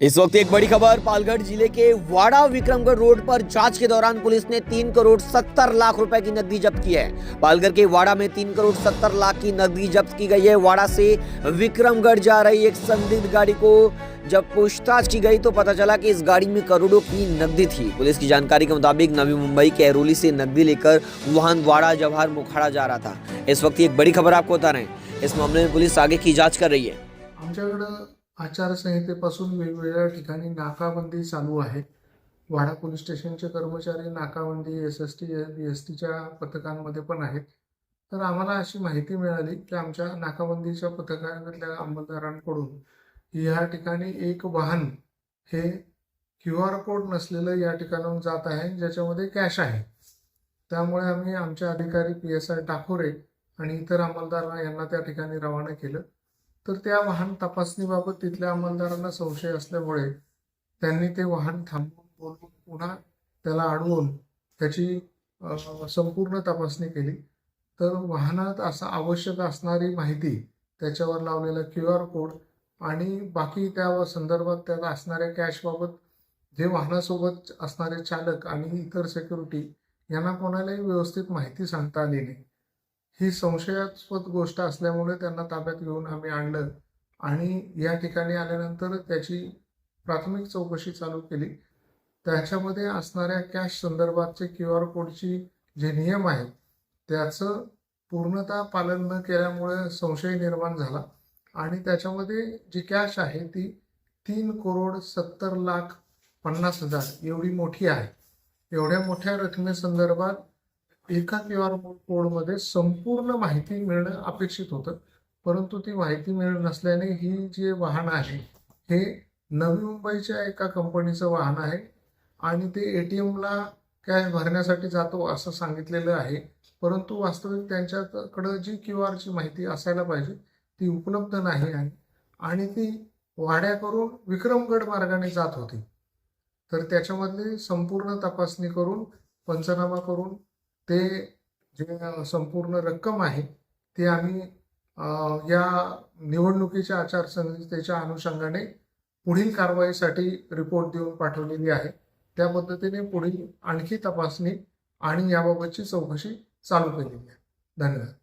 इस वक्त एक बड़ी खबर पालघर जिले के वाड़ा विक्रमगढ़ रोड पर जांच के दौरान पुलिस ने 3 करोड़ 70 लाख रुपए की नकदी जब्त की है। पालघर के वाड़ा में 3 करोड़ 70 लाख की नकदी जब्त की गई है। वाड़ा से विक्रमगढ़ जा रही एक संदिग्ध गाड़ी को जब पूछताछ की गई तो पता चला कि इस गाड़ी में करोड़ों की नकदी थी। पुलिस की जानकारी के मुताबिक नवी मुंबई के ऐरोली से नकदी लेकर वाहन वाड़ा जवाहर मोखाड़ा जा रहा था। इस वक्त एक बड़ी खबर आपको बता रहे हैं। इस मामले में पुलिस आगे की जांच कर रही है। आमच्याकडं आचारसंहितेपासून वेगवेगळ्या ठिकाणी नाकाबंदी चालू आहे। वाडा पोलीस स्टेशनचे कर्मचारी नाकाबंदी SST BSTच्या पथकांमध्ये पण आहेत। तर आम्हाला अशी माहिती मिळाली की आमच्या नाकाबंदीच्या पथकातल्या अंमलदारांकडून या ठिकाणी एक वाहन हे QR कोड नसलेलं या ठिकाणाहून जात आहे, ज्याच्यामध्ये कॅश आहे। त्यामुळे आम्ही आमचे अधिकारी PSI टाकोरे आणि इतर अंमलदार यांना त्या ठिकाणी रवाना केलं। तर त्या वाहन तपासणीबाबत तिथल्या अंमलदारांना संशय असल्यामुळे त्यांनी ते वाहन थांबवून बोलवून पुन्हा त्याला अडवून त्याची संपूर्ण तपासणी केली। तर वाहनात असं आवश्यक असणारी माहिती, त्याच्यावर लावलेला QR कोड आणि बाकी त्या संदर्भात त्याला असणाऱ्या कॅशबाबत जे वाहनासोबत असणारे चालक आणि इतर सिक्युरिटी यांना कोणालाही व्यवस्थित माहिती सांगता आली नाही। ही संशयास्पद गोष्ट असल्यामुळे त्यांना ताब्यात घेऊन आम्ही आणलं आणि या ठिकाणी आल्यानंतर त्याची प्राथमिक चौकशी चालू केली। त्याच्यामध्ये असणाऱ्या कॅश संदर्भातचे QR कोडची जे नियम आहेत त्याचं पूर्णतः पालन न केल्यामुळे संशय निर्माण झाला आणि त्याच्यामध्ये जी कॅश आहे ती 3 करोड 70 लाख 50 हजार एवढी मोठी आहे। एवढ्या मोठ्या रकमेसंदर्भात एका QR कोडमध्ये संपूर्ण माहिती मिळणं अपेक्षित होतं, परंतु ती माहिती मिळत नसल्याने ही जे वाहन आहे हे नवी मुंबईच्या एका कंपनीचं वाहन आहे आणि ते ATMला कॅश भरण्यासाठी जातो असं सांगितलेलं आहे। परंतु वास्तविक त्यांच्याकडे जी QRची माहिती असायला पाहिजे ती उपलब्ध नाही आहे आणि ती वाड्याकडून विक्रमगड मार्गाने जात होती। तर त्याच्यामधली संपूर्ण तपासणी करून पंचनामा करून ते जे संपूर्ण रक्कम आहे ती आम्ही या निवडणुकीच्या आचारसंहितेच्या अनुषंगाने पुढील कारवाईसाठी रिपोर्ट देऊन पाठवलेली आहे। त्या पद्धतीने पुढील आणखी तपासणी आणि याबाबतची चौकशी चालू केलेली आहे। धन्यवाद।